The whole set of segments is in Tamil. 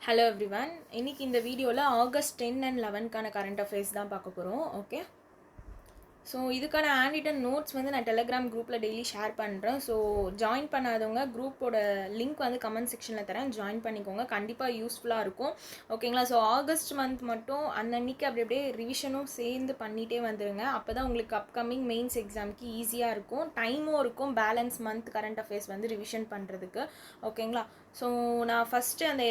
Hello everyone. இன்னைக்கு இந்த வீடியோவில் ஆகஸ்ட் 10 and 11க்கான கரண்ட் அஃபேர்ஸ் தான் பார்க்க போகிறோம். ஓகே, ஸோ இதுக்கான ஹேண்ட் நோட்ஸ் வந்து நான் டெலகிராம் குரூப்பில் டெய்லி ஷேர் பண்ணுறேன். ஸோ ஜாயின் பண்ணாதவங்க குரூப்போட லிங்க் வந்து கமெண்ட் செக்ஷனில் தரேன், ஜாயின் பண்ணிக்கோங்க. கண்டிப்பாக யூஸ்ஃபுல்லாக இருக்கும். ஓகேங்களா? ஸோ ஆகஸ்ட் மந்த் மட்டும் அன்னன்னைக்கு அப்படி அப்படியே ரிவிஷனும் சேர்ந்து பண்ணிகிட்டே வந்துடுங்க. அப்போ தான் உங்களுக்கு அப்கமிங் மெயின்ஸ் எக்ஸாமுக்கு ஈஸியாக இருக்கும், டைமும் இருக்கும் பேலன்ஸ் மந்த் கரண்ட் அஃபேர்ஸ் வந்து ரிவிஷன் பண்ணுறதுக்கு. ஓகேங்களா? ஸோ நான் ஃபஸ்ட்டு அந்த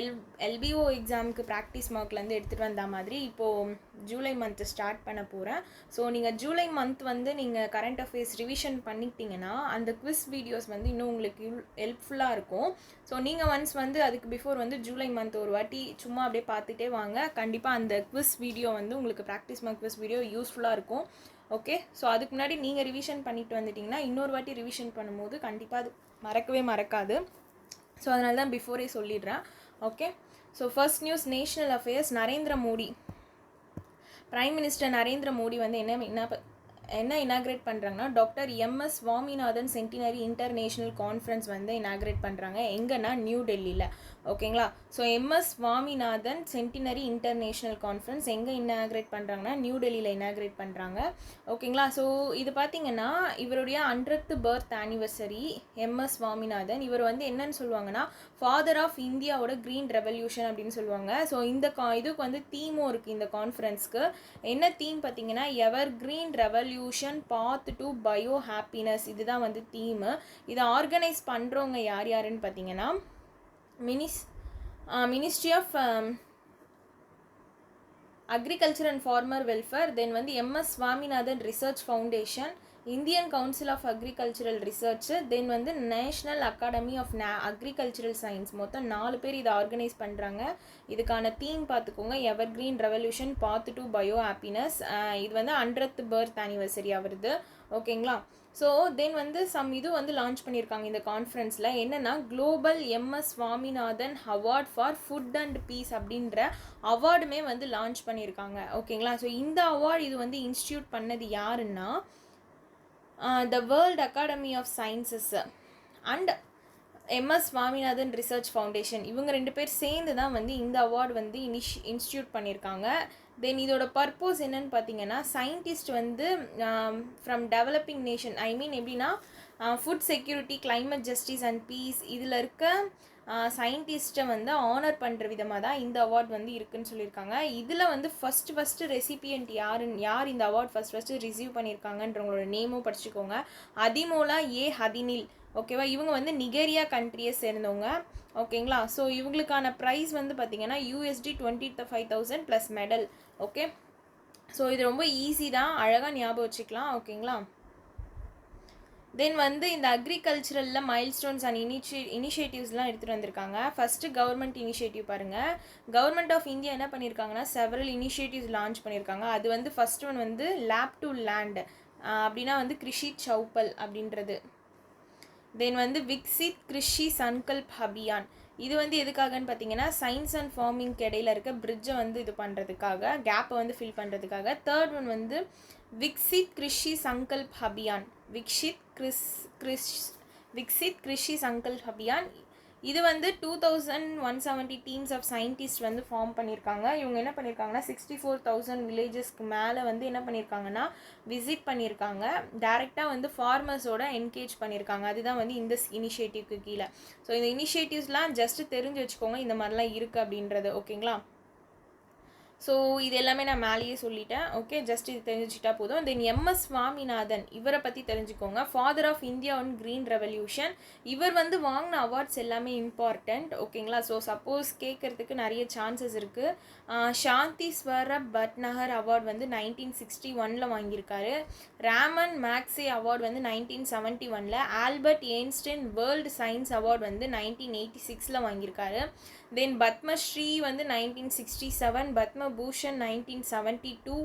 எல்பிஓ எக்ஸாமுக்கு ப்ராக்டிஸ் மார்க்லேருந்து எடுத்துகிட்டு வந்த மாதிரி இப்போது ஜூலை மந்த்து ஸ்டார்ட் பண்ண போகிறேன். ஸோ நீங்கள் ஜூலை மந்த் வந்து நீங்கள் கரண்ட் அஃபேர்ஸ் ரிவிஷன் பண்ணிக்கிட்டிங்கன்னா அந்த குவிஸ் வீடியோஸ் வந்து இன்னும் உங்களுக்கு ஹெல்ப்ஃபுல்லாக இருக்கும். ஸோ நீங்கள் ஒன்ஸ் வந்து அதுக்கு பிஃபோர் வந்து ஜூலை மந்த் ஒரு வாட்டி சும்மா அப்படியே பார்த்துட்டே வாங்க. கண்டிப்பாக அந்த குவிஸ் வீடியோ வந்து உங்களுக்கு ப்ராக்டிஸ் மார்க் குவிஸ் வீடியோ யூஸ்ஃபுல்லாக இருக்கும். ஓகே, ஸோ அதுக்கு முன்னாடி நீங்கள் ரிவிஷன் பண்ணிட்டு வந்துட்டிங்கன்னா இன்னொரு வாட்டி ரிவிஷன் பண்ணும்போது கண்டிப்பாக அது மறக்காது. ஸோ அதனால தான் பிஃபோரே சொல்லிடுறேன். Okay, so first news national affairs. Narendra Modi, prime minister Narendra Modi வந்து என்ன இனாக்ரேட் பண்ணுறாங்கன்னா doctor MS Swaminathan centenary international conference வந்து இனாக்ரேட் பண்ணுறாங்க. எங்கன்னா நியூ டெல்லியில். ஓகேங்களா? So MS Swaminathan centenary international conference எங்கே இனாக்ரேட் பண்ணுறாங்கன்னா நியூ டெல்லியில் இனாக்ரேட் பண்ணுறாங்க. ஓகேங்களா? ஸோ இது பார்த்திங்கன்னா இவருடைய 100th birth anniversary MS Swaminathan. இவர் வந்து என்னன்னு சொல்லுவாங்கன்னா ஃபாதர் ஆஃப் இந்தியாவோட க்ரீன் ரெவல்யூஷன் அப்படின்னு சொல்லுவாங்க. ஸோ இந்த இதுக்கு வந்து தீமும் இருக்குது. இந்த கான்ஃபரன்ஸ்க்கு என்ன தீம் பார்த்திங்கன்னா evergreen revolution path to bio happiness. இதுதான் வந்து தீமு. இதை ஆர்கனைஸ் பண்ணுறவங்க யாருன்னு பார்த்தீங்கன்னா ministry of agriculture and farmer welfare, then வந்து MS Swaminathan research foundation, Indian council of agricultural research, then வந்து national academy of agricultural science. மொத்தம் 4 பேர் இதை ஆர்கனைஸ் பண்ணுறாங்க. இதுக்கான தீம் பார்த்துக்கோங்க, evergreen revolution path to bio happiness. இது வந்து 100th பர்த் ஆனிவர்சரி ஆகுது. ஓகேங்களா? ஸோ தென் வந்து இது வந்து லான்ச் பண்ணியிருக்காங்க இந்த கான்ஃபரன்ஸில். என்னென்னா global MS Swaminathan award for food and peace அப்படின்ற அவார்டுமே வந்து லான்ச் பண்ணியிருக்காங்க. ஓகேங்களா? ஸோ இந்த அவார்டு இது வந்து இன்ஸ்டியூட் பண்ணது யாருன்னா the world academy of sciences and MS Swaminathan research foundation. இவங்க 2 பேர் சேர்ந்து தான் வந்து இந்த அவார்டு வந்து இன்ஸ்டியூட் பண்ணியிருக்காங்க. தென் இதோட பர்பஸ் என்னன்னு பார்த்தீங்கன்னா சயின்டிஸ்ட் வந்து from developing nation, I mean எப்படின்னா food security, climate justice and peace, இதில் இருக்க சயின்டிஸ்ட்டை வந்து ஆனர் பண்ணுற விதமாக தான் இந்த அவார்ட் வந்து இருக்குதுன்னு சொல்லியிருக்காங்க. இதில் வந்து ஃபஸ்ட்டு ரெசிபியன்ட் யார் இந்த அவார்ட் ஃபஸ்ட்டு ரிசீவ் பண்ணியிருக்காங்கன்றவங்களோட நேமும் படிச்சுக்கோங்க. அதிமோலா ஏ ஹதினில். ஓகேவா? இவங்க வந்து நிகேரியா கண்ட்ரியை சேர்ந்தவங்க. ஓகேங்களா? ஸோ இவங்களுக்கான ப்ரைஸ் வந்து பார்த்திங்கன்னா $25,000 ப்ளஸ் மெடல். ஓகே, ஸோ இது ரொம்ப ஈஸி தான், அழகாக ஞாபகம் வச்சுக்கலாம். ஓகேங்களா? தென் வந்து இந்த அக்ரிகல்ச்சரலில் மைல்ஸ்டோன்ஸ் அண்ட் இனிஷியேட்டிவ்ஸ்லாம் எடுத்துகிட்டு வந்திருக்காங்க. ஃபஸ்ட்டு கவர்மெண்ட் இனிஷியேட்டிவ் பாருங்கள். கவர்மெண்ட் ஆஃப் இந்தியா என்ன பண்ணியிருக்காங்கன்னா செவரல் இனிஷியேட்டிவ்ஸ் லான்ச் பண்ணியிருக்காங்க. அது வந்து ஃபஸ்ட் ஒன் வந்து லேப் டு லேண்ட், அப்படின்னா வந்து கிருஷி சௌப்பல் அப்படின்றது. தென் வந்து விக்சித் கிருஷி சங்கல்ப் அபியான். இது வந்து எதுக்காகன்னு பார்த்தீங்கன்னா சயின்ஸ் அண்ட் ஃபார்மிங்க்கு இடையில இருக்க பிரிட்ஜை வந்து இது பண்ணுறதுக்காக, கேப்பை வந்து ஃபில் பண்ணுறதுக்காக. தேர்ட் ஒன் வந்து விக்சித் கிருஷி சங்கல்ப் அபியான், விக்சித் கிருஷி சங்கல்ப் அபியான். இது வந்து 2170 டீம்ஸ் ஆஃப் சயின்டிஸ்ட் வந்து ஃபார்ம் பண்ணியிருக்காங்க. இவங்க என்ன பண்ணியிருக்காங்கன்னா 64,000 வில்லேஜஸ்க்கு மேலே வந்து என்ன பண்ணியிருக்காங்கன்னா விசிட் பண்ணியிருக்காங்க. டைரெக்டாக வந்து ஃபார்மர்ஸோட என்கேஜ் பண்ணியிருக்காங்க. அதுதான் வந்து இந்த இனிஷியேட்டிவ்க்கு கீழே. ஸோ இந்த இனிஷியேட்டிவ்ஸ்லாம் ஜஸ்ட்டு தெரிஞ்சு வச்சுக்கோங்க, இந்த மாதிரிலாம் இருக்குது அப்படின்றது. ஓகேங்களா? ஸோ இது எல்லாமே நான் மேலேயே சொல்லிட்டேன். ஓகே, ஜஸ்ட் இது தெரிஞ்சுக்கிட்டா போதும். தென் எம்எஸ் சுவாமிநாதன் இவரை பற்றி தெரிஞ்சுக்கோங்க. Father of India on green revolution. இவர் வந்து வாங்கின அவார்ட்ஸ் எல்லாமே இம்பார்ட்டண்ட். ஓகேங்களா? ஸோ சப்போஸ் கேட்குறதுக்கு நிறைய சான்சஸ் இருக்குது. சாந்தி ஸ்வரப் பட்நகர் அவார்டு வந்து 1961 வாங்கியிருக்காரு. ராமன் மேக்ஸே அவார்டு வந்து 1971. Albert Einstein world science award வந்து 1986 வாங்கியிருக்காரு. தென் பத்மஸ்ரீ வந்து 1967, பத்மபூஷன் 1972,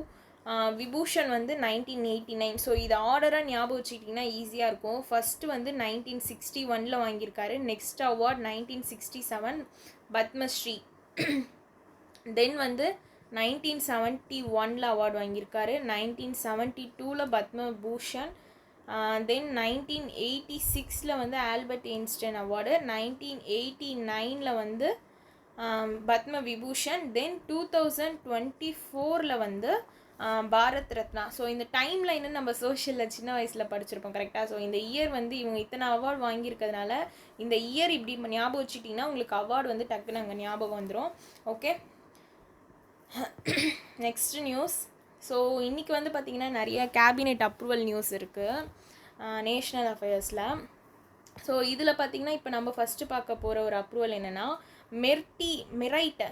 விபூஷன் வந்து 1989. ஸோ இது ஆர்டராக ஞாபகம் வச்சுக்கிட்டிங்கன்னா ஈஸியாக இருக்கும். ஃபஸ்ட்டு வந்து 1961 வாங்கியிருக்காரு. Next award 1967 Padmashri. தென் வந்து 1971 அவார்டு வாங்கியிருக்காரு. 1972 பத்மபூஷன். தென் 1986 வந்து ஆல்பர்ட் எயின்ஸ்டைன் அவார்டு. 1989 வந்து பத்ம விபூஷன். தென் 2024 வந்து பாரத் ரத்னா. ஸோ இந்த டைம் லைன்னு நம்ம சோஷியலில் சின்ன வயசில் படிச்சிருப்போம் கரெக்டாக. ஸோ இந்த இயர் வந்து இவங்க இத்தனை அவார்டு வாங்கியிருக்கிறதுனால இந்த இயர் இப்படி ஞாபகம் வச்சுட்டிங்கன்னா உங்களுக்கு அவார்டு வந்து டக்குன்னு அங்கே ஞாபகம் வந்துடும். Okay, next news. ஸோ இன்றைக்கி வந்து பார்த்திங்கன்னா நிறைய கேபினெட் அப்ரூவல் நியூஸ் இருக்குது நேஷ்னல் அஃபேர்ஸில். ஸோ இதில் பார்த்திங்கன்னா இப்போ நம்ம ஃபஸ்ட்டு பார்க்க போகிற ஒரு அப்ரூவல் என்னென்னா மெரைட் MERITE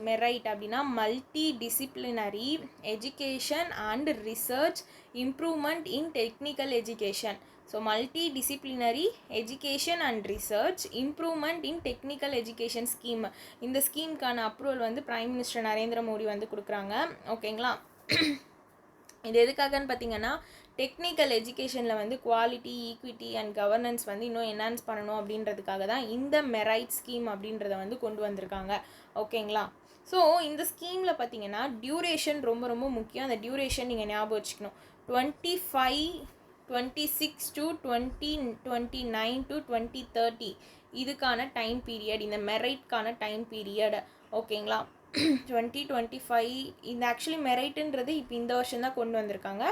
மெரைட் அப்படின்னா multi disciplinary education and research improvement in technical education. So multi disciplinary education and research improvement in technical education scheme. இந்த ஸ்கீமுக்கான அப்ரூவல் வந்து பிரைம் மினிஸ்டர் நரேந்திர மோடி வந்து கொடுக்குறாங்க. ஓகேங்களா, இது எதுக்காகன்னு பார்த்தீங்கன்னா டெக்னிக்கல் எஜுகேஷனில் வந்து குவாலிட்டி, ஈக்விட்டி அண்ட் கவர்னன்ஸ் வந்து இன்னும் என்ஹான்ஸ் பண்ணணும் அப்படின்றதுக்காக தான் இந்த மெரைட் ஸ்கீம் அப்படின்றத வந்து கொண்டு வந்திருக்காங்க. ஓகேங்களா, ஸோ இந்த ஸ்கீமில் பார்த்தீங்கன்னா டியூரேஷன் ரொம்ப ரொம்ப முக்கியம். அந்த டியூரேஷன் நீங்கள் ஞாபகம் வச்சுக்கணும். 2026 to 2029 to 2030 இதுக்கான டைம் பீரியட், இந்த மெரைட்கான டைம் பீரியட். ஓகேங்களா, 2025 இந்த ஆக்சுவலி மெரைட்டுன்றது இப்போ இந்த வருஷம் தான் கொண்டு வந்திருக்காங்க.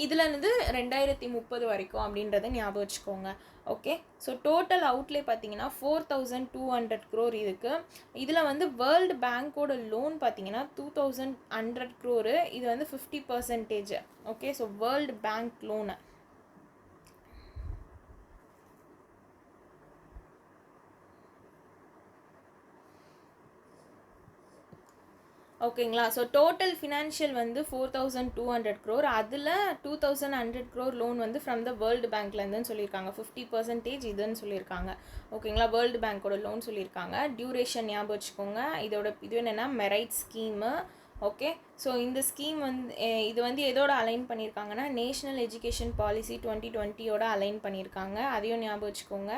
இதில் இருந்து 2030 வரைக்கும் அப்படின்றத ஞாபகம் வச்சுக்கோங்க. ஓகே, ஸோ டோட்டல் அவுட்லே பார்த்தீங்கன்னா 4200 crore இருக்குது. இதில் வந்து வேர்ல்டு பேங்க்கோட லோன் பார்த்தீங்கன்னா 2100 crore. இது வந்து 50%. Okay, so world bank loan. ஓகேங்களா, ஸோ டோட்டல் ஃபினான்ஷியல் வந்து 4200 crore. அதில் 2100 crore லோன் வந்து ஃப்ரம் த வேர்ல்டு பேங்க்லேருந்துன்னு சொல்லியிருக்காங்க. 50% இதுன்னு சொல்லியிருக்காங்க. ஓகேங்களா, வேர்ல்டு பேங்க்கோட லோன் சொல்லியிருக்காங்க. டியூரேஷன் ஞாபகம் வச்சுக்கோங்க. இது என்னென்னா மெரைட் ஸ்கீமு. ஓகே, ஸோ இந்த ஸ்கீம் வந்து இது வந்து எதோட அலைன் பண்ணியிருக்காங்கன்னா நேஷ்னல் எஜுகேஷன் பாலிசி 2020யோட அலைன் பண்ணியிருக்காங்க. அதையும் ஞாபகம் வச்சுக்கோங்க.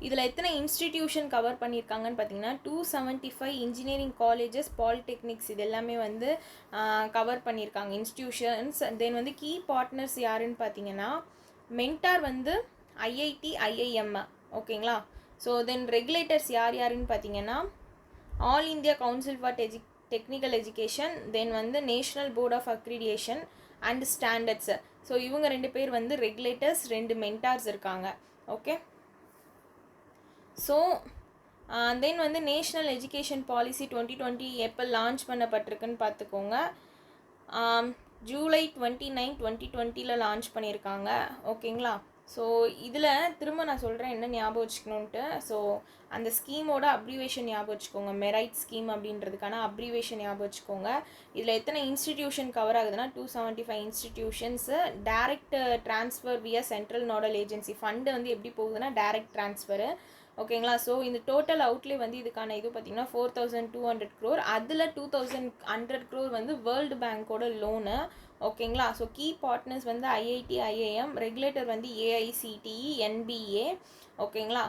இதில் எத்தனை இன்ஸ்டிடியூஷன் கவர் பண்ணியிருக்காங்கன்னு பார்த்தீங்கன்னா 275 இன்ஜினியரிங் காலேஜஸ், பாலிடெக்னிக்ஸ் இது எல்லாமே வந்து கவர் பண்ணியிருக்காங்க இன்ஸ்டிடியூஷன்ஸ். தென் வந்து கீ பார்ட்னர்ஸ் யாருன்னு பார்த்தீங்கன்னா மென்டார் வந்து IIT IIM. ஓகேங்களா, ஸோ தென் ரெகுலேட்டர்ஸ் யாருன்னு பார்த்தீங்கன்னா all India council for technical education, then வந்து national board of accreditation and standards. So இவங்க 2 பேர் வந்து ரெகுலேட்டர்ஸ், 2 மென்டார்ஸ் இருக்காங்க. ஓகே, ஸோ தென் வந்து நேஷ்னல் எஜுகேஷன் பாலிசி 2020 எப்போ லான்ச் பண்ணப்பட்டிருக்குன்னு பார்த்துக்கோங்க. ஜூலை 29, 2020 லான்ச் பண்ணியிருக்காங்க. ஓகேங்களா, ஸோ இதில் திரும்ப நான் சொல்கிறேன் என்ன ஞாபகம் வச்சுக்கணுன்ட்டு. ஸோ அந்த ஸ்கீமோட அப்ரிவேஷன் ஞாபகம் வச்சுக்கோங்க. மெரைட் ஸ்கீம் அப்படின்றதுக்கான அப்ரிவேஷன் ஞாபகம் வச்சுக்கோங்க. இதில் எத்தனை இன்ஸ்டிடியூஷன் கவர் ஆகுதுன்னா 275 இன்ஸ்டிடியூஷன்ஸு. டைரக்ட் ட்ரான்ஸ்ஃபர் வியா சென்ட்ரல் நோடல் ஏஜென்சி. ஃபண்டு வந்து எப்படி போகுதுன்னா டைரக்ட் ட்ரான்ஸ்ஃபரு. ஓகேங்களா, ஸோ இந்த டோட்டல் அவுட்லே வந்து இதுக்கான இது பார்த்திங்கன்னா 4200 crore. அதில் 2100 crore வந்து வேர்ல்டு பேங்க்கோட லோனு. ஓகேங்களா, ஸோ கீ பார்ட்னர்ஸ் வந்து IIT IIM, ரெகுலேட்டர் வந்து AICTE NBA. ஓகேங்களா,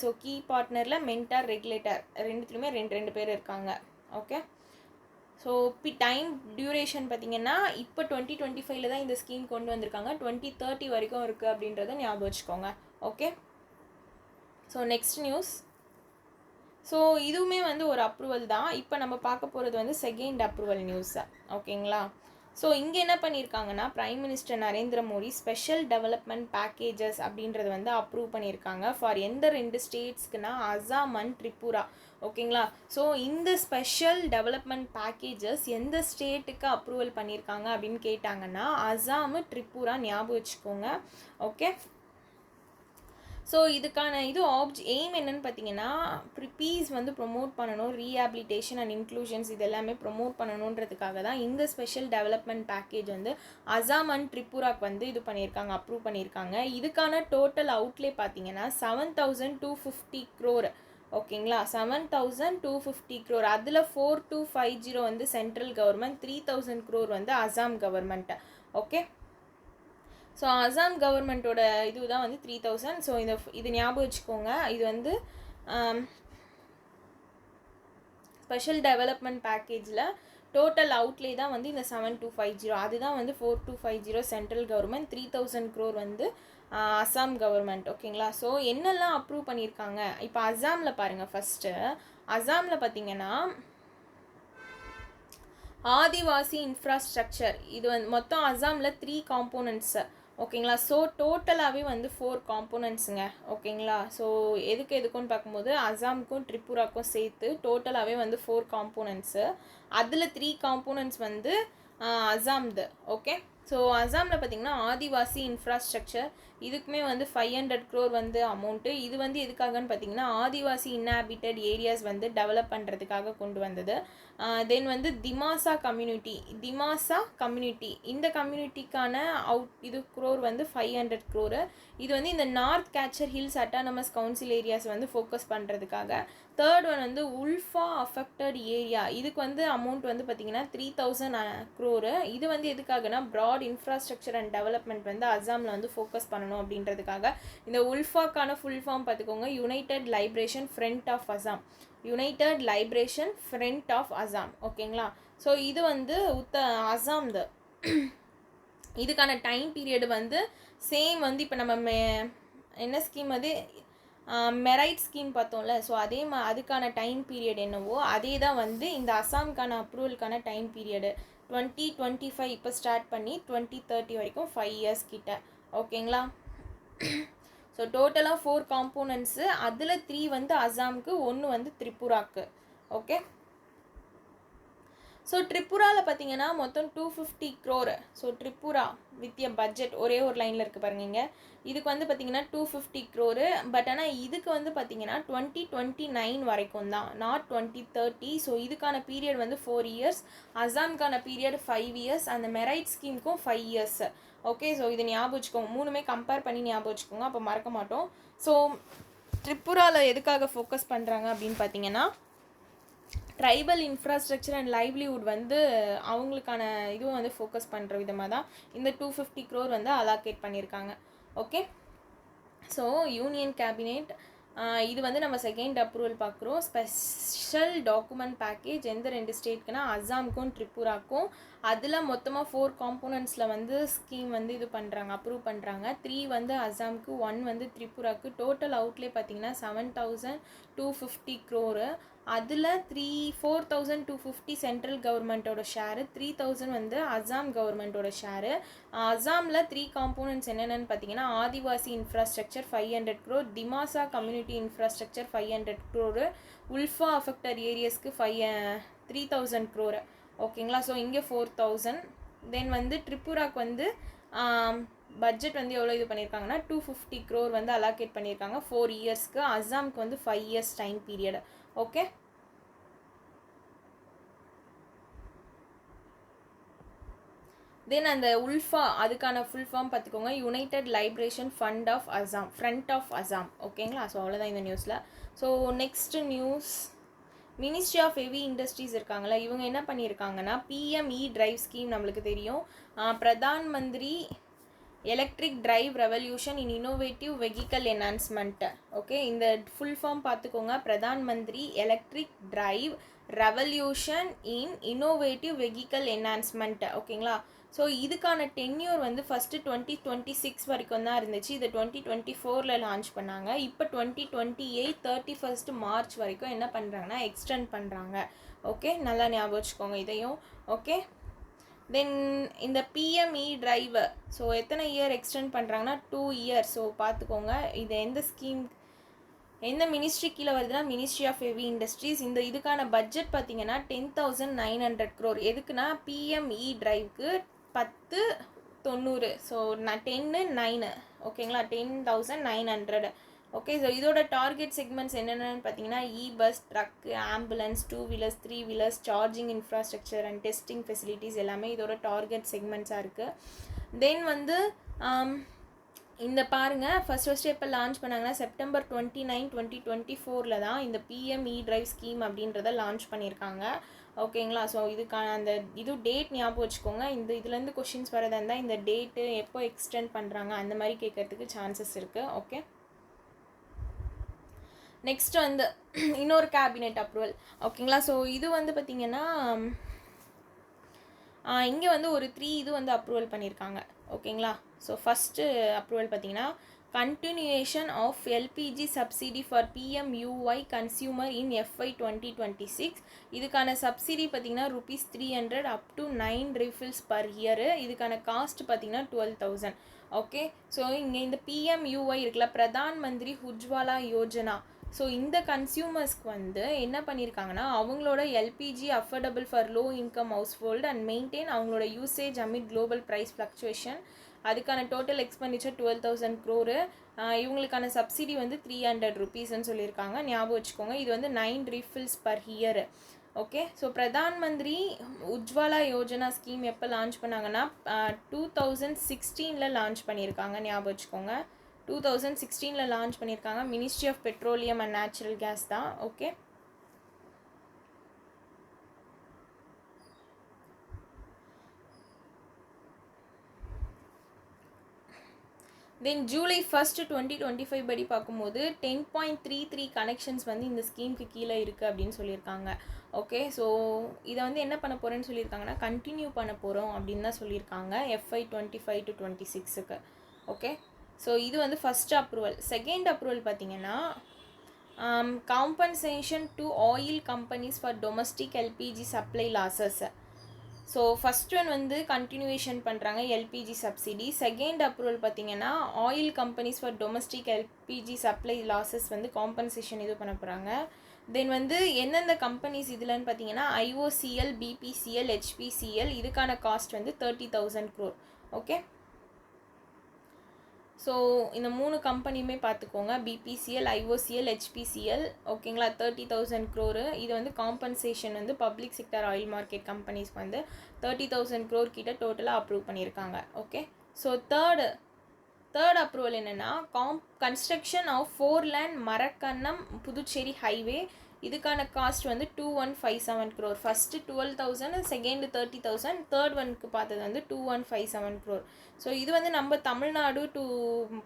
ஸோ கீ பார்ட்னரில் மென்டார், ரெகுலேட்டர் ரெண்டுத்துலையுமே ரெண்டு பேர் இருக்காங்க. ஓகே, ஸோ டைம் டியூரேஷன் பார்த்திங்கன்னா இப்போ 2025 தான் இந்த ஸ்கீம் கொண்டு வந்திருக்காங்க. 2030 வரைக்கும் இருக்குது அப்படின்றத ஞாபகம் வச்சுக்கோங்க. Okay, so next news. So இதுவுமே வந்து ஒரு அப்ரூவல் தான். இப்போ நம்ம பார்க்க போகிறது வந்து செகண்ட் அப்ரூவல் நியூஸை. ஓகேங்களா, ஸோ இங்கே என்ன பண்ணியிருக்காங்கன்னா prime minister Narendra Modi special development packages அப்படின்றது வந்து அப்ரூவ் பண்ணியிருக்காங்க ஃபார் எந்த 2 ஸ்டேட்ஸ்க்குனா அசாம் அண்ட் திரிபுரா. ஓகேங்களா, ஸோ இந்த ஸ்பெஷல் டெவலப்மெண்ட் பேக்கேஜஸ் எந்த ஸ்டேட்டுக்கு அப்ரூவல் பண்ணியிருக்காங்க அப்படின்னு கேட்டாங்கன்னா அசாம், திரிபுரா ஞாபகம் வச்சுக்கோங்க. ஓகே, ஸோ இதுக்கான எய்ம் என்னன்னு பார்த்தீங்கன்னா பீஸ் வந்து ப்ரொமோட் பண்ணணும், ரீஹாபிலிட்டேஷன் அண்ட் இன்க்ளூஷன்ஸ் இது எல்லாமே ப்ரொமோட் பண்ணணுன்றதுக்காக தான் இந்த ஸ்பெஷல் டெவலப்மெண்ட் பேக்கேஜ் வந்து அசாம் அண்ட் திரிபுராக்கு வந்து இது பண்ணியிருக்காங்க, அப்ரூவ் பண்ணியிருக்காங்க. இதுக்கான டோட்டல் அவுட்லே பார்த்தீங்கன்னா 7250 crore. ஓகேங்களா, 7250 crore. அதில் 4250 வந்து சென்ட்ரல் கவர்மெண்ட், 3000 crore வந்து Assam government. Okay, so Assam கவர்மெண்ட்டோட இது தான் வந்து 3000. ஸோ இது ஞாபகம் வச்சுக்கோங்க. இது வந்து ஸ்பெஷல் டெவலப்மெண்ட் பேக்கேஜில் டோட்டல் அவுட்லே தான் வந்து இந்த 7250. அதுதான் வந்து 4250 சென்ட்ரல் கவர்மெண்ட், 3000 crore வந்து அசாம் கவர்மெண்ட். ஓகேங்களா. ஸோ என்னெல்லாம் அப்ரூவ் பண்ணியிருக்காங்க இப்போ அசாமில் பாருங்கள். ஃபஸ்ட்டு அசாமில் பார்த்தீங்கன்னா ஆதிவாசி இன்ஃப்ராஸ்ட்ரக்சர் இது வந்து மொத்தம் அசாமில் 3 காம்போனன்ட்ஸு. ஓகேங்களா. ஸோ டோட்டலாகவே வந்து 4 காம்போனன்ட்ஸுங்க. ஓகேங்களா. ஸோ எதுக்குன்னு பார்க்கும்போது அசாமுக்கும் ட்ரிபுராக்கும் சேர்த்து டோட்டலாகவே வந்து 4 காம்போனன்ட்ஸு. அதில் 3 காம்போனன்ட்ஸ் வந்து அசாம்து. ஓகே. ஸோ அசாமில் பார்த்திங்கன்னா ஆதிவாசி இன்ஃப்ராஸ்ட்ரக்சர் இதுக்குமே வந்து 500 crore வந்து அமௌண்ட்டு. இது வந்து எதுக்காகன்னு பார்த்தீங்கன்னா ஆதிவாசி இன்ஹாபிட்டட் ஏரியாஸ் வந்து டெவலப் பண்ணுறதுக்காக கொண்டு வந்தது. தென் வந்து திமாசா கம்யூனிட்டி இந்த கம்யூனிட்டிக்கான இது crore வந்து 500 crore. இது வந்து இந்த north catcher hills autonomous council areas வந்து ஃபோக்கஸ் பண்ணுறதுக்காக. தேர்ட் ஒன் வந்து உல்ஃபா அஃபெக்டட் ஏரியா இதுக்கு வந்து அமௌண்ட் வந்து பார்த்திங்கன்னா 3000 crore. இது வந்து எதுக்காகனா ப்ராட் இன்ஃப்ராஸ்ட்ரக்சர் அண்ட் டெவலப்மெண்ட் வந்து அசாமில் வந்து ஃபோக்கஸ் பண்ணணும் அப்படின்றதுக்காக. இந்த உல்ஃபாக்கான ஃபுல் ஃபார்ம் பார்த்துக்கோங்க, united liberation front of Assam. United liberation front of Assam. ஓகேங்களா. ஸோ இது வந்து அசாம்து. இதுக்கான டைம் பீரியடு வந்து சேம் வந்து இப்போ நம்ம என்ன ஸ்கீம் அது மெரைட் ஸ்கீம் பார்த்தோம்ல. ஸோ அதுக்கான டைம் பீரியட் என்னவோ அதே தான் வந்து இந்த அசாம்க்கான அப்ரூவலுக்கான டைம் பீரியடு 2025 இப்போ ஸ்டார்ட் பண்ணி 2030 வரைக்கும் 5 years கிட்ட. ஓகேங்களா. ஸோ டோட்டலாக 4 காம்போனன்ட்ஸு. அதில் 3 வந்து அசாமுக்கு, 1 வந்து திரிபுராக்கு. ஓகே. ஸோ ட்ரிபுராவில் பார்த்தீங்கன்னா மொத்தம் 250 crore. So Tripura with a budget ஒரே ஒரு லைனில் இருக்குது பாருங்க. இதுக்கு வந்து பார்த்தீங்கன்னா 250 crore. பட் ஆனால் இதுக்கு வந்து பார்த்தீங்கன்னா 2029 வரைக்கும் தான், நாட் 2030. ஸோ இதுக்கான பீரியட் வந்து 4 years. அசாம்கான period 5 years. அந்த மெரைட் ஸ்கீமுக்கும் 5 years. ஓகே. ஸோ இது ஞாபகம் வச்சுக்கோங்க, மூணுமே கம்பேர் பண்ணி ஞாபகம் வச்சுக்கோங்க, அப்போ மறக்க மாட்டோம். ஸோ ட்ரிபுராவில் எதுக்காக ஃபோக்கஸ் பண்ணுறாங்க அப்படின்னு பார்த்தீங்கன்னா ட்ரைபல் இன்ஃப்ராஸ்ட்ரக்சர் அண்ட் லைவ்லிவுட் வந்து அவங்களுக்கான இதுவும் வந்து ஃபோக்கஸ் பண்ணுற விதமாக தான் இந்த 250 crore வந்து அலாக்கேட் பண்ணியிருக்காங்க. ஓகே. ஸோ யூனியன் கேபினெட் இது வந்து நம்ம செகண்ட் அப்ரூவல் பார்க்குறோம். ஸ்பெஷல் டாக்குமெண்ட் பேக்கேஜ் எந்த 2 ஸ்டேட்க்குனா அசாமுக்கும் ட்ரிபுராக்கும். அதில் மொத்தமாக 4 காம்போனன்ட்ஸில் வந்து ஸ்கீம் வந்து இது பண்ணுறாங்க, அப்ரூவ் பண்ணுறாங்க. 3 வந்து அசாமுக்கு, 1 வந்து த்ரிபுராக்கு. டோட்டல் அவுட்லே பார்த்தீங்கன்னா 7250 crore. அதில் 4250 சென்ட்ரல் கவர்மெண்ட்டோட ஷேரு, 3000 வந்து அசாம் கவர்மெண்ட்டோட ஷேரு. அசாமில் 3 காம்போனன்ட்ஸ் என்னென்னு பார்த்தீங்கன்னா Adivasi infrastructure 500 crore, Dimasa community infrastructure 500 crore, ULFA affected ஏரியாஸ்க்கு 3000 crore. ஓகேங்களா. ஸோ இங்கே 4000. தென் வந்து ட்ரிபுராக்கு வந்து பட்ஜெட் வந்து எவ்வளோ இது பண்ணியிருக்காங்கன்னா 250 crore வந்து அலாக்கேட் பண்ணியிருக்காங்க 4 yearsக்கு. அசாமுக்கு வந்து 5 years time period. Okay. Then அந்த உல்ஃபா அதுக்கான ஃபுல் ஃபார்ம் பார்த்துக்கோங்க, united liberation front of Assam. ஓகேங்களா. ஸோ அவ்வளோதான் இந்த நியூஸில். So next news, ministry of heavy industries இருக்காங்களா, இவங்க என்ன பண்ணியிருக்காங்கன்னா PME டிரைவ் ஸ்கீம் நம்மளுக்கு தெரியும், Pradhan Mantri electric drive revolution இன் இன்னோவேட்டிவ் வெஹிக்கல் என்ஹான்ஸ்மெண்ட். ஓகே. இந்த ஃபுல் ஃபார்ம் பார்த்துக்கோங்க, Pradhan Mantri electric drive revolution இன் இன்னோவேட்டிவ் வெஹிக்கல் என்ஹான்ஸ்மெண்ட். ஓகேங்களா. ஸோ இதுக்கான டென்யூர் வந்து ஃபஸ்ட்டு 2026 வரைக்கும் தான் இருந்துச்சு. இதை 2024 லான்ச் பண்ணாங்க. இப்போ 2028 31 March வரைக்கும் என்ன பண்ணுறாங்கன்னா எக்ஸ்டெண்ட் பண்ணுறாங்க. ஓகே. நல்லா ஞாபகம் வச்சுக்கோங்க இதையும். ஓகே. தென் இந்த PME டிரைவ் ஸோ எத்தனை இயர் எக்ஸ்டெண்ட் பண்ணுறாங்கன்னா 2 years. ஸோ பார்த்துக்கோங்க இது எந்த ஸ்கீம் எந்த மினிஸ்ட்ரி கீழே வருதுன்னா மினிஸ்ட்ரி ஆஃப் ஹெவி இண்டஸ்ட்ரீஸ். இந்த இதுக்கான பட்ஜெட் பார்த்தீங்கன்னா 10,900 crore. எதுக்குன்னா PME டிரைவ்க்கு 10,900. ஸோ 10,900. ஓகேங்களா. 10,900. ஓகே. ஸோ இதோட டார்கெட் செக்மெண்ட்ஸ் என்னென்னு பார்த்தீங்கன்னா bus, truck, ambulance, 2 wheelers, 3 wheelers, charging infrastructure and testing facilities எல்லாமே இதோட டார்கெட் செக்மெண்ட்ஸாக இருக்குது. தென் வந்து இந்த பாருங்கள் ஃபஸ்ட்டு எப்போ லான்ச் பண்ணாங்கன்னா September 29, 2024 தான் இந்த PME டிரைவ் ஸ்கீம் அப்படின்றத லான்ச் பண்ணியிருக்காங்க. ஓகேங்களா. ஸோ இதுக்கான அந்த இது டேட் ஞாபகம் வச்சுக்கோங்க. இதுலேருந்து கொஷின்ஸ் வரதா இருந்தால் இந்த டேட்டு எப்போ எக்ஸ்டெண்ட் பண்ணுறாங்க அந்த மாதிரி கேட்குறதுக்கு சான்சஸ் இருக்குது. ஓகே. நெக்ஸ்ட் வந்து இன்னொரு கேபினெட் அப்ரூவல். ஓகேங்களா. ஸோ இது வந்து பார்த்திங்கன்னா இங்கே வந்து ஒரு 3 இது வந்து அப்ரூவல் பண்ணியிருக்காங்க. ஓகேங்களா. ஸோ ஃபஸ்ட்டு அப்ரூவல் பார்த்தீங்கன்னா continuation of LPG subsidy for PMUY consumer in FY 2026. இதுக்கான சப்சிடி பார்த்தீங்கன்னா ₹300 up to 9 refills per year. இதுக்கான காஸ்ட் பார்த்தீங்கன்னா 12,000. ஓகே. ஸோ இங்கே இந்த பிஎம்யூஒய் இருக்குல்ல, பிரதான் மந்திரி உஜ்வாலா யோஜனா. ஸோ இந்த கன்சியூமர்ஸ்க்கு வந்து என்ன பண்ணியிருக்காங்கன்னா அவங்களோட LPG affordable for low income household and maintain அவங்களோட usage amid global price fluctuation. அதுக்கான டோட்டல் எக்ஸ்பெண்டிச்சர் 12,000 crore. இவங்களுக்கான சப்சிடி வந்து ₹300 சொல்லியிருக்காங்க. ஞாபகம் வச்சுக்கோங்க. இது வந்து 9 refills per year. Okay. So Pradhan Mantri Ujjwala Yojana scheme எப்போ லான்ச் பண்ணாங்கன்னா 2016 லான்ச் பண்ணியிருக்காங்க. ஞாபகம் வச்சுக்கோங்க. 2016 லான்ச் பண்ணியிருக்காங்க. Ministry of petroleum and natural gas தான். ஓகே. தென் July 1, 2025 படி பார்க்கும்போது 10.33 கனெக்ஷன்ஸ் வந்து இந்த ஸ்கீமுக்கு கீழே இருக்குது அப்படின்னு சொல்லியிருக்காங்க. ஓகே. ஸோ இதை வந்து என்ன பண்ண போகிறேன்னு சொல்லியிருக்காங்கன்னா கண்டினியூ பண்ண போகிறோம் அப்படின்னு தான் சொல்லியிருக்காங்க FY 25 to 26க்கு. ஓகே. ஸோ இது வந்து ஃபஸ்ட் அப்ரூவல். செகண்ட் அப்ரூவல் பார்த்தீங்கன்னா compensation to oil companies for domestic LPG supply losses. So first one வந்து கண்டினியூஷன் பண்ணுறாங்க எல்பிஜி சப்சிடி. செகண்ட் அப்ரூவல் பார்த்தீங்கன்னா oil companies for domestic LPG supply losses வந்து காம்பன்சேஷன் இது பண்ண போகிறாங்க. தென் வந்து எந்தெந்த கம்பெனிஸ் இதுலன்னு பார்த்தீங்கன்னா IOCL, BPCL, HPCL. இதுக்கான காஸ்ட் வந்து 30,000 crore. ஓகே. ஸோ இந்த 3 கம்பெனியுமே பார்த்துக்கோங்க. BPCL, IOCL, HPCL. ஓகேங்களா. 30,000 crore. இது வந்து காம்பன்சேஷன் வந்து பப்ளிக் செக்டர் ஆயில் மார்க்கெட் கம்பெனிஸ்க்கு வந்து 30,000 crore கிட்ட டோட்டலாக அப்ரூவ் பண்ணியிருக்காங்க. ஓகே. ஸோ தேர்ட் அப்ரூவல் என்னென்னா construction of 4 lane Marakkanam Puducherry highway. இதுக்கான காஸ்ட் வந்து 2157 crore. ஃபஸ்ட்டு 12,000, செகண்டு 30,000, தேர்ட் ஒனுக்கு பார்த்தது வந்து 2157 crore. ஸோ இது வந்து நம்ம தமிழ்நாடு டு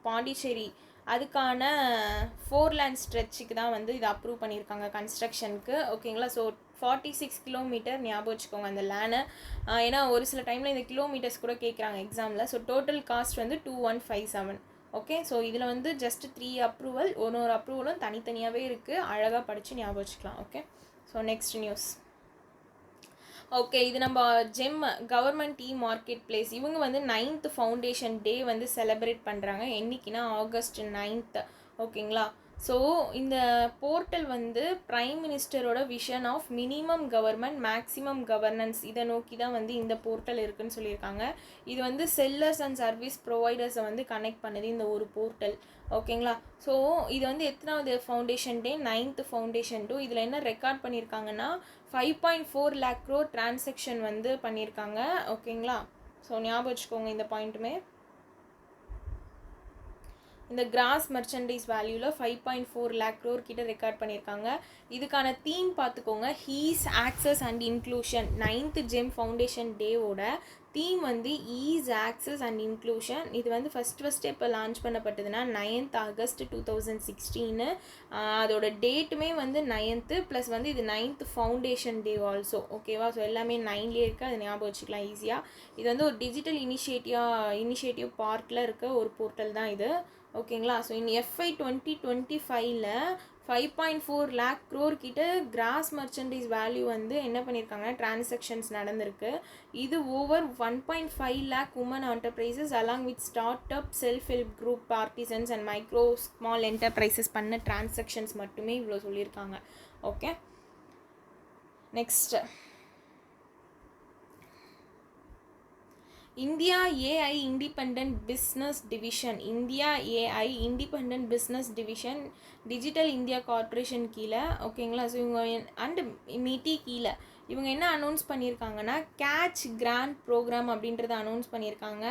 பாண்டிச்சேரி அதுக்கான 4 லேன் ஸ்ட்ரெச்சுக்கு தான் வந்து இது அப்ரூவ் பண்ணியிருக்காங்க கன்ஸ்ட்ரக்ஷனுக்கு. ஓகேங்களா. ஸோ 46 கிலோமீட்டர் ஞாபகம் வச்சுக்கோங்க அந்த லேனை. ஏன்னா ஒரு சில டைமில் இந்த கிலோமீட்டர்ஸ் கூட கேட்குறாங்க எக்ஸாமில். ஸோ டோட்டல் காஸ்ட் வந்து 2157. ஓகே. ஸோ இதில் வந்து ஜஸ்ட் 3 அப்ரூவல். ஒரு அப்ரூவலும் தனித்தனியாகவே இருக்குது. அழகாக படித்து ஞாபகம் வச்சுக்கலாம். Okay. So next news. Okay. இது நம்ம ஜெம் கவர்மெண்ட் மார்க்கெட் பிளேஸ் இவங்க வந்து 9th ஃபவுண்டேஷன் டே வந்து செலிப்ரேட் பண்ணுறாங்க. என்றைக்குன்னா August 9th. ஓகேங்களா. ஸோ இந்த போர்ட்டல் வந்து பிரைம் மினிஸ்டரோட vision of minimum government maximum governance இதை நோக்கி தான் வந்து இந்த போர்ட்டல் இருக்குதுன்னு சொல்லியிருக்காங்க. இது வந்து செல்லர்ஸ் அண்ட் சர்வீஸ் ப்ரொவைடர்ஸை வந்து கனெக்ட் பண்ணுது இந்த ஒரு போர்ட்டல். ஓகேங்களா. ஸோ இது வந்து எத்தனாவது ஃபவுண்டேஷன் டே? 9th ஃபவுண்டேஷன் டே. இதில் என்ன ரெக்கார்ட் பண்ணியிருக்காங்கன்னா 5.4 lakh crore டிரான்சாக்ஷன் வந்து பண்ணியிருக்காங்க. ஓகேங்களா. ஸோ ஞாபகம் வச்சுக்கோங்க இந்த பாயிண்ட்டுமே. இந்த கிராஸ் மெர்ச்சன்டைஸ் வேல்யூவில் 5.4 lakh crore கிட்ட ரெக்கார்ட் பண்ணியிருக்காங்க. இதுக்கான தீம் பார்த்துக்கோங்க, ease access and inclusion. 9th GeM foundation டேவோட தீம் வந்து ஈஸ் ஆக்சஸ் அண்ட் இன்க்ளூஷன். இது வந்து ஃபஸ்ட்டு இப்போ லான்ச் பண்ணப்பட்டதுன்னா 9th August 2016. அதோட டேட்டுமே வந்து 9th ப்ளஸ் வந்து இது 9th ஃபவுண்டேஷன் டே ஆல்சோ. ஓகேவா. ஸோ எல்லாமே 9லேயே இருக்குது. அது ஞாபகம் வச்சுக்கலாம் ஈஸியாக. இது வந்து ஒரு டிஜிட்டல் இனிஷியேட்டிவ் பார்க்கில் இருக்க ஒரு போர்ட்டல் தான் இது. ஓகேங்களா. So in FY 2025 5.4 lakh crore கிட்ட கிராஸ் மர்ச்சன்டைஸ் வேல்யூ வந்து என்ன பண்ணியிருக்காங்கன்னா டிரான்சாக்ஷன்ஸ் நடந்திருக்கு. இது over 1.5 lakh women enterprises along with start up self help group partisans and micro small enterprises பண்ண டிரான்சாக்ஷன்ஸ் மட்டுமே இவ்வளோ சொல்லியிருக்காங்க. Okay. Next India AI independent business division digital India corporation கீழே. ஓகேங்களா. ஸோ இவங்க அண்டு மிட்டி கீழே இவங்க என்ன அனௌன்ஸ் பண்ணியிருக்காங்கன்னா கேட்ச் கிராண்ட் ப்ரோக்ராம் அப்படின்றத அனௌன்ஸ் பண்ணியிருக்காங்க.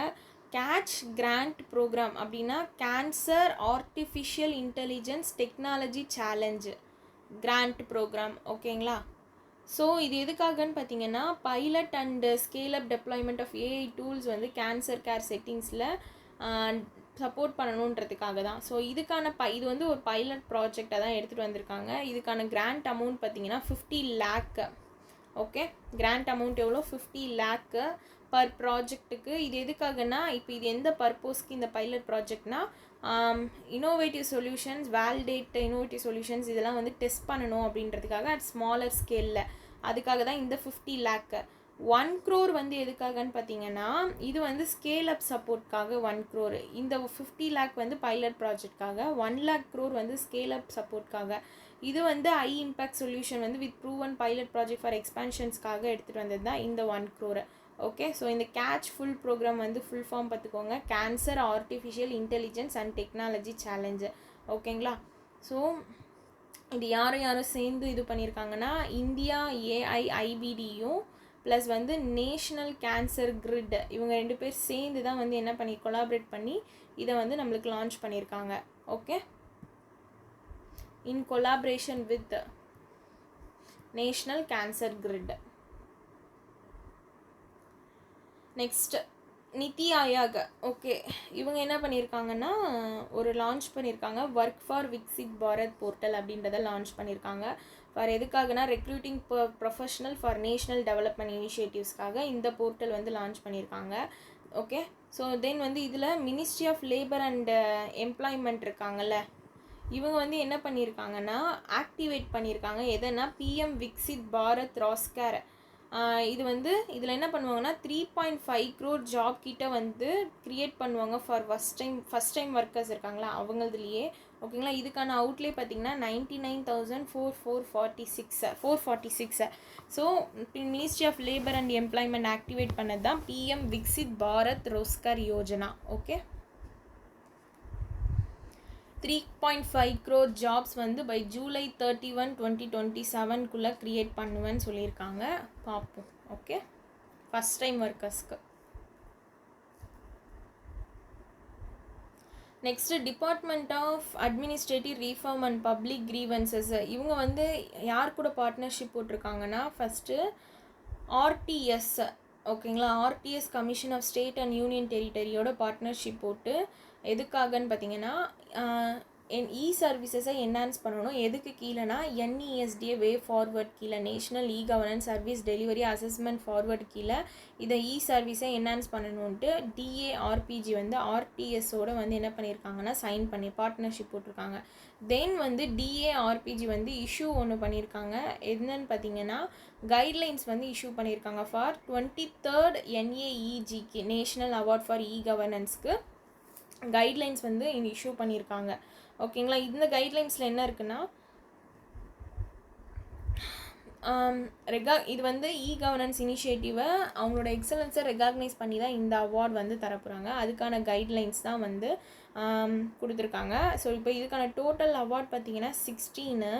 கேட்ச் கிராண்ட் ப்ரோக்ராம் அப்படின்னா cancer artificial intelligence technology challenge grant programme. ஓகேங்களா. ஸோ இது எதுக்காகன்னு பார்த்தீங்கன்னா pilot and scale up deployment of AI tools வந்து கேன்சர் கேர் செட்டிங்ஸில் சப்போர்ட் பண்ணணுன்றதுக்காக தான். ஸோ இதுக்கான இது வந்து ஒரு பைலட் ப்ராஜெக்டாக தான் எடுத்துகிட்டு வந்திருக்காங்க. இதுக்கான கிராண்ட் அமௌண்ட் பார்த்தீங்கன்னா 50 lakh. ஓகே. கிராண்ட் அமௌண்ட் எவ்வளோ? 50 lakh பர் ப்ராஜெக்ட்டுக்கு. இது எதுக்காகனா இப்போ இது எந்த பர்பஸ்க்கு இந்த பைலட் ப்ராஜெக்ட்னா innovative solutions, validate innovative solutions இதெல்லாம் வந்து டெஸ்ட் பண்ணணும் அப்படின்றதுக்காக அட் ஸ்மாலர் ஸ்கேலில். அதுக்காக தான் இந்த 50 lakh. 1 crore வந்து எதுக்காகன்னு பார்த்தீங்கன்னா இது வந்து ஸ்கேல் அப் சப்போர்ட்காக 1 crore. இந்த 50 lakh வந்து பைலட் ப்ராஜெக்ட்காக, 1 lakh crore வந்து ஸ்கேல் அப் சப்போர்ட்காக. இது வந்து ஹை இம்பேக்ட் சொல்யூஷன் வந்து with proven pilot project for எக்ஸ்பேன்ஷன்ஸ்க்காக எடுத்துகிட்டு வந்தது தான் இந்த 1 crore. ஓகே, ஸோ இந்த கேட்ச் ஃபுல் ப்ரோக்ராம் வந்து ஃபுல் ஃபார்ம் பார்த்துக்கோங்க, cancer artificial intelligence and technology challenge. ஓகேங்களா? ஸோ இது யாரும் சேர்ந்து இது பண்ணியிருக்காங்கன்னா இந்தியா AIIBDயும் ப்ளஸ் வந்து நேஷ்னல் கேன்சர் கிரிட் இவங்க 2 பேர் சேர்ந்து தான் வந்து என்ன பண்ணி கொலாபரேட் பண்ணி இதை வந்து நம்மளுக்கு லான்ச் பண்ணியிருக்காங்க. Okay, in collaboration with national cancer grid. Next NITI Aayog. Okay, இவங்க என்ன பண்ணியிருக்காங்கன்னா ஒரு லான்ச் பண்ணியிருக்காங்க, work for Viksit Bharat portal அப்படின்றத லான்ச் பண்ணியிருக்காங்க. ஃபார் எதுக்காகனா recruiting professional for national development இனிஷியேட்டிவ்ஸ்க்காக இந்த போர்ட்டல் வந்து லான்ச் பண்ணியிருக்காங்க. ஓகே, ஸோ தென் வந்து இதில் ministry of labour and employment இருக்காங்கல்ல, இவங்க வந்து என்ன பண்ணியிருக்காங்கன்னா ஆக்டிவேட் பண்ணியிருக்காங்க எதனா PM விக்சித் பாரத் ரோஸ்கர். இது வந்து இதில் என்ன பண்ணுவாங்கன்னா 3.5 crore ஜாப் கிட்ட வந்து க்ரியேட் பண்ணுவாங்க ஃபார் ஃபஸ்ட் டைம் ஒர்க்கர்ஸ் இருக்காங்களா அவங்களதுலேயே. ஓகேங்களா? இதுக்கான அவுட்லே பார்த்தீங்கன்னா 99,446. So ministry of labour and employment activate பண்ணது தான் PM Viksit Bharat Rozgar Yojana. Okay, 3.5 crore jobs வந்து பை July 31, 2027 க்ரியேட் பண்ணுவேன்னு சொல்லியிருக்காங்க. பார்ப்போம். ஓகே, ஃபஸ்ட் டைம் ஒர்க்கர்ஸ்க்கு. Next department of administrative reform and public grievances. இவங்க வந்து யார் கூட பார்ட்னர்ஷிப் போட்டிருக்காங்கன்னா ஃபஸ்ட்டு RTS. ஓகேங்களா? RTS commission of state and union டெரிட்டரியோட பார்ட்னர்ஷிப் போட்டு எதுக்காகன்னு பார்த்தீங்கன்னா சர்வீசஸை என்ஹான்ஸ் பண்ணணும். எதுக்கு கீழேனா NESDA வே ஃபார்வர்ட் கீழே, national governance service delivery assessment forward கீழே இதை சர்வீஸை என்ஹான்ஸ் பண்ணணுன்ட்டு DARPG வந்து RTSோட வந்து என்ன பண்ணியிருக்காங்கன்னா சைன் பண்ணி பார்ட்னர்ஷிப் போட்டிருக்காங்க. தென் வந்து DARPG வந்து இஷ்யூ ஒன்று பண்ணியிருக்காங்க. என்னன்னு பார்த்தீங்கன்னா கைட்லைன்ஸ் வந்து இஷ்யூ பண்ணியிருக்காங்க ஃபார் 23rd NAEGக்கு நேஷ்னல் அவார்ட் ஃபார் கவர்னன்ஸ்க்கு கைட்லைன்ஸ் வந்து இஷ்யூ பண்ணியிருக்காங்க. ஓகேங்களா? இந்த கைட்லைன்ஸில் என்ன இருக்குன்னா இது வந்து கவர்னன்ஸ் இனிஷியேட்டிவை அவங்களோட எக்ஸலன்ஸை ரெகக்னைஸ் பண்ணி தான் இந்த அவார்ட் வந்து தரப்போகிறாங்க. அதுக்கான கைட்லைன்ஸ் தான் வந்து கொடுத்துருக்காங்க. ஸோ இப்போ இதுக்கான டோட்டல் அவார்ட் பார்த்திங்கன்னா 16,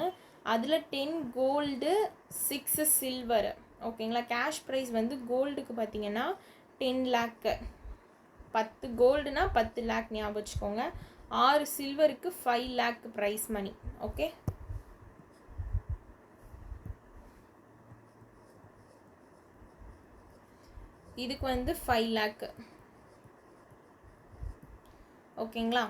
அதில் 10 கோல்டு 6 சில்வர். ஓகேங்களா? கேஷ் ப்ரைஸ் வந்து கோல்டுக்கு பார்த்திங்கன்னா 10 lakh, 10 கோல்டுனா 10 lakh ஞாபகம் வச்சுக்கோங்க. 6 சில்வருக்கு 5 lakh ப்ரைஸ் மணி. ஓகே, இதுக்கு வந்து 5 lakh. ஓகேங்களா?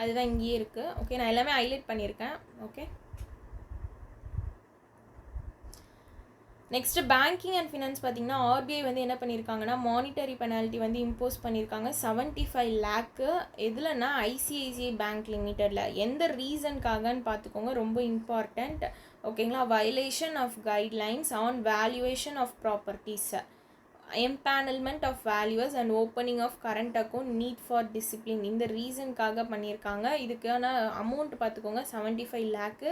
அதுதான் இங்கேயே இருக்குது. ஓகே, நான் எல்லாமே ஹைலைட் பண்ணியிருக்கேன். Okay, next banking and finance பார்த்திங்கன்னா RBI வந்து என்ன பண்ணியிருக்காங்கன்னா மானிட்டரி பெனால்ட்டி வந்து இம்போஸ் பண்ணியிருக்காங்க 75 lakh. எதுலன்னா ICICI பேங்க் லிமிட்டடில். எந்த ரீசனுக்காகன்னு பார்த்துக்கோங்க, ரொம்ப இம்பார்ட்டண்ட். ஓகேங்களா? Violation of guidelines on valuation of properties, empanelment of values and opening of current account, need for discipline. இந்த ரீசனுக்காக பண்ணியிருக்காங்க. இதுக்கான அமௌண்ட் பார்த்துக்கோங்க 75 lakh.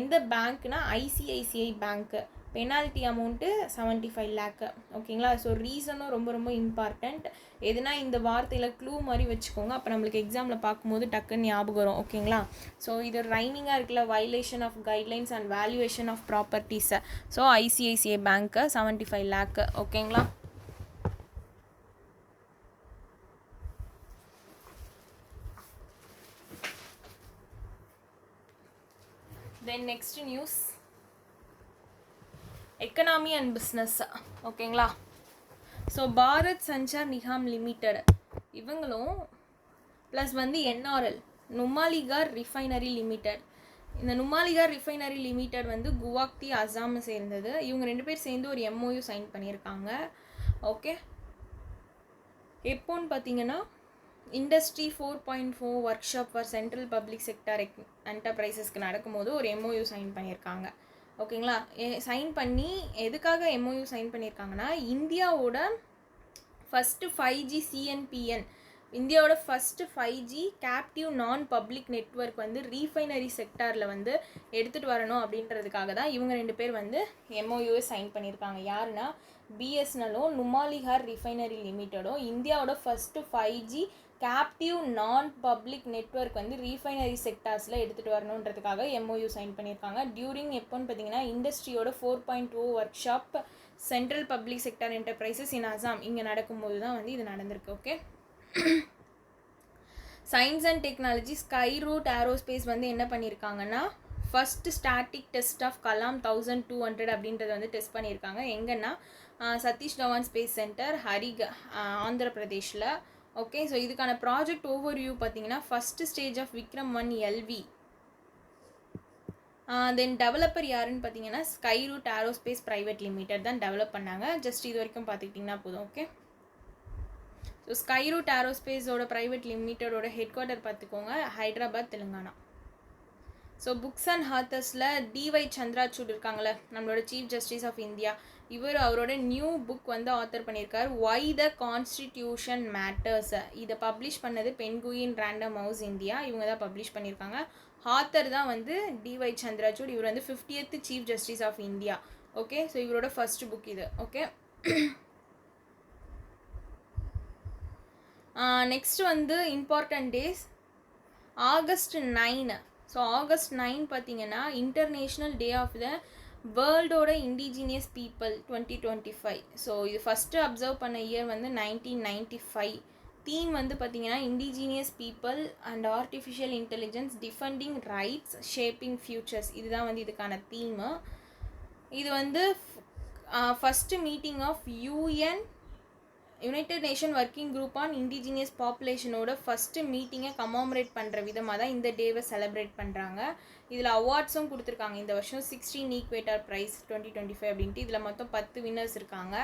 எந்த பேங்க்னா ICICI பேங்க்கு. Penalty amount 75 lakh. ஓகேங்களா? ஸோ ரீசனும் ரொம்ப ரொம்ப இம்பார்ட்டண்ட். எதுனா இந்த வார்த்தையில் க்ளூ மாதிரி வச்சுக்கோங்க, அப்போ நம்மளுக்கு எக்ஸாமில் பார்க்கும்போது டக்குன்னு ஞாபகம் வரும். ஓகேங்களா? ஸோ இது ரைமிங்காக இருக்குல்ல, violation of guidelines and valuation of ப்ராப்பர்ட்டிஸை. ஸோ ICICI பேங்க்கு 75 lakh. ஓகேங்களா? Then next news economy and business. ஓகேங்களா? ஸோ பாரத் சஞ்சார் நிகாம் லிமிடெட் இவங்களும் ப்ளஸ் வந்து NRL நுமாலிகார் ரிஃபைனரி லிமிடெட் இந்த நுமாலிகார் ரிஃபைனரி லிமிடெட் வந்து குவாக்தி அசாம் சேர்ந்தது. இவங்க 2 பேர் சேர்ந்து ஒரு MOU சைன் பண்ணியிருக்காங்க. ஓகே, எப்போன்னு பார்த்தீங்கன்னா industry 4.4 workshop for central public sector என்டர்பிரைசஸ்க்கு நடக்கும்போது ஒரு MOU சைன் பண்ணியிருக்காங்க. ஓகேங்களா, சைன் பண்ணி எதுக்காக MOU சைன் பண்ணியிருக்காங்கன்னா இந்தியாவோட ஃபஸ்ட்டு 5G CNPN, இந்தியாவோட first 5G captive non public network வந்து ரீஃபைனரி செக்டாரில் வந்து எடுத்துகிட்டு வரணும் அப்படின்றதுக்காக தான் இவங்க 2 பேர் வந்து MOU சைன் பண்ணியிருக்காங்க. யாருன்னா பிஎஸ்என்எல்லும் நுமாலிகார் ரிஃபைனரி லிமிட்டடும் இந்தியாவோட first 5G captive non public network வந்து ரீஃபைனரி செக்டார்ஸில் எடுத்துகிட்டு வரணுன்றதுக்காக MOU சைன் பண்ணியிருக்காங்க. டியூரிங் எப்போன்னு பார்த்தீங்கன்னா இண்டஸ்ட்ரியோட 4.2 workshop central public sector enterprises in Assam இங்கே நடக்கும்போது தான் வந்து இது நடந்திருக்கு. Okay, science and technology Skyroot Aerospace வந்து என்ன பண்ணியிருக்காங்கன்னா first static test of Kalam 1200 அப்படின்றத வந்து டெஸ்ட் பண்ணியிருக்காங்க. எங்கன்னா சதீஷ் தவான் ஸ்பேஸ் சென்டர் ஆந்திர பிரதேஷில். ஓகே, ஸோ இதுக்கான ப்ராஜெக்ட் ஓவர்வியூ பார்த்தீங்கன்னா first stage of Vikram 1 LV. Then developer யாருன்னு பார்த்தீங்கன்னா Skyroot Aerospace private limited தான் டெவலப் பண்ணாங்க. ஜஸ்ட் இது வரைக்கும் பார்த்துக்கிட்டிங்கன்னா போதும். ஓகே, ஸோ ஸ்கை ரூட் ஏரோஸ்பேஸோட ப்ரைவேட் லிமிட்டடோட ஹெட் குவார்ட்டர் பார்த்துக்கோங்க, Hyderabad, Telangana. So books and ஹாத்தர்ஸில் DY சந்திராசூட் இருக்காங்களே, நம்மளோட சீஃப் ஜஸ்டிஸ் ஆஃப் இந்தியா, அவரோட நியூ புக் வந்து ஆத்தர் பண்ணியிருக்கார், ஒய் த கான்ஸ்டிடியூஷன் மேட்டர்ஸ். இதை பப்ளிஷ் பண்ணது பென்குயின் ரேண்டம் ஹவுஸ் இந்தியா, இவங்க தான் பப்ளிஷ் பண்ணியிருக்காங்க. ஆத்தர் தான் வந்து DY சந்திராசூட், இவர் வந்து 50th chief justice of India. Okay, so இவரோட ஃபர்ஸ்ட் புக் இது. ஓகே, நெக்ஸ்ட் வந்து important days August 9. So August 9 பார்த்தீங்கன்னா இன்டர்நேஷ்னல் டே ஆஃப் த வேர்ல்டோட இண்டிஜினியஸ் பீப்புள் 2025. ஸோ இது ஃபஸ்ட்டு அப்சர்வ் பண்ண இயர் வந்து 1995. தீம் வந்து பார்த்தீங்கன்னா indigenous people and artificial intelligence defending rights shaping futures, இதுதான் வந்து இதுக்கான தீமு. இது வந்து first meeting of united nation working group on இண்டிஜினியஸ் பாப்புலேஷனோட ஃபஸ்ட்டு மீட்டிங்கை கமாமரேட் பண்ணுற விதமாக தான் இந்த டேவை செலிப்ரேட் பண்ணுறாங்க. இதில் அவார்ட்ஸும் கொடுத்துருக்காங்க இந்த வருஷம். 16 ஈக்வேட்டர் ப்ரைஸ் 2025 அப்படின்ட்டு இதில் மொத்தம் 10 வின்னர்ஸ் இருக்காங்க.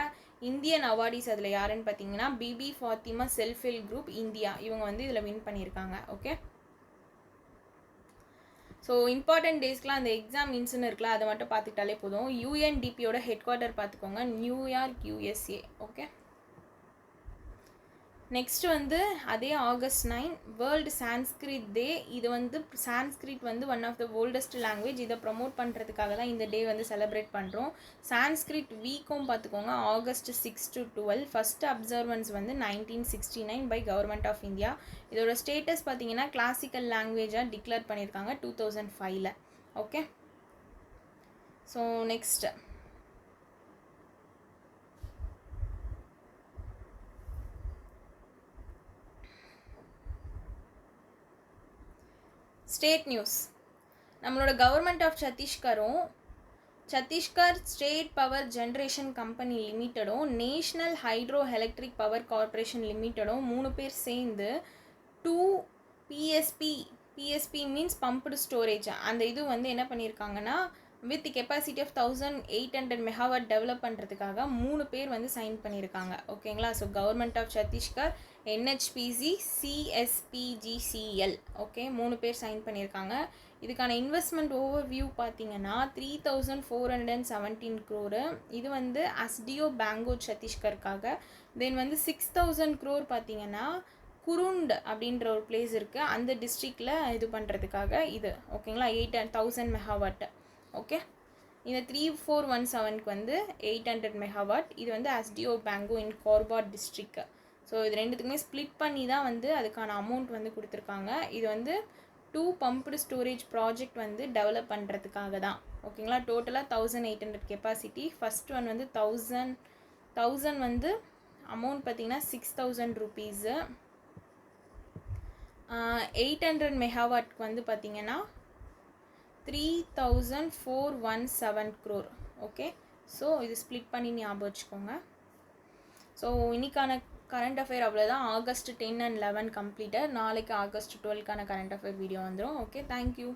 இந்தியன் அவார்டிஸ் அதில் யாருன்னு பார்த்தீங்கன்னா Bibi Fathima self help group India, இவங்க வந்து இதில் வின் பண்ணியிருக்காங்க. ஓகே, ஸோ இம்பார்ட்டன்ட் டேஸ்க்குலாம் அந்த எக்ஸாம் இன்ஸ்னு இருக்குல்ல, அதை மட்டும் பார்த்துக்கிட்டாலே போதும். UNDPயோட ஹெட் குவார்ட்டர் பார்த்துக்கோங்க, நியூயார்க், USA. ஓகே, நெக்ஸ்ட் வந்து அதே ஆகஸ்ட் 9 வேர்ல்டு சான்ஸ்கிரிட் டே. இது வந்து சான்ஸ்கிரிட் வந்து one of the oldest language, இதை ப்ரமோட் பண்ணுறதுக்காக தான் இந்த டே வந்து செலிப்ரேட் பண்ணுறோம். சான்ஸ்கிரிட் வீக்கும் பார்த்துக்கோங்க, ஆகஸ்ட் 6 to 12. ஃபஸ்ட் அப்சர்வன்ஸ் வந்து 1969 பை கவர்மெண்ட் ஆஃப் இந்தியா. இதோட ஸ்டேட்டஸ் பார்த்தீங்கன்னா கிளாசிக்கல் லாங்குவேஜாக டிக்ளேர் பண்ணியிருக்காங்க 2005. Okay, so next state news. நம்மளோட government of Chhattisgarh state power generation company லிமிட்டடும் national hydro electric power corporation லிமிட்டடும் 3 பேர் சேர்ந்து 2 PSP மீன்ஸ் பம்ப்டு ஸ்டோரேஜ், அந்த இது வந்து என்ன பண்ணியிருக்காங்கன்னா with capacity of 1800 megawatt develop பண்ணுறதுக்காக 3 பேர் வந்து சைன் பண்ணியிருக்காங்க. ஓகேங்களா, so government of Chhattisgarh, NHPC, CSPGCL. Okay, 3 பேர் சைன் பண்ணியிருக்காங்க. இதுக்கான இன்வெஸ்ட்மெண்ட் ஓவர்வியூ பார்த்தீங்கன்னா 3417 crore. இது வந்து அஸ்டியோ பேங்கோ சத்தீஸ்கருக்காக. தென் வந்து 6000 crore பார்த்தீங்கன்னா குருண்ட் அப்படின்ற ஒரு பிளேஸ் இருக்குது, அந்த டிஸ்ட்ரிக்டில் இது பண்ணுறதுக்காக இது. ஓகேங்களா, 8000 மெகாவாட். ஓகே, இந்த 3417க்கு வந்து 800 மெகாவாட். இது வந்து அஸ்டியோ பேங்கோ இன் கோர்பாட் டிஸ்ட்ரிக்ட். ஸோ இது ரெண்டுத்துக்குமே ஸ்ப்ளிட் பண்ணி தான் வந்து அதுக்கான அமௌண்ட் வந்து கொடுத்துருக்காங்க. இது வந்து 2 பம்ப்டு ஸ்டோரேஜ் ப்ராஜெக்ட் வந்து டெவலப் பண்ணுறதுக்காக தான். ஓகேங்களா, டோட்டலாக 1800 கெப்பாசிட்டி. ஃபஸ்ட் ஒன் வந்து 1000 வந்து அமௌண்ட் பார்த்திங்கன்னா 6000 rupees. 800 மெகாவாட்க்கு வந்து பார்த்திங்கன்னா 3417 crore. ஓகே, ஸோ இது ஸ்ப்ளிட் பண்ணி ஞாபகம் வச்சுக்கோங்க. ஸோ இன்னைக்கான கரண்ட் அஃபேர் அவ்வளோதான். August 10 and 11 completed. நாளைக்கு ஆகஸ்ட் 12க்கான கரண்ட் அஃபேர் வீடியோ வந்துடும். Okay, thank you.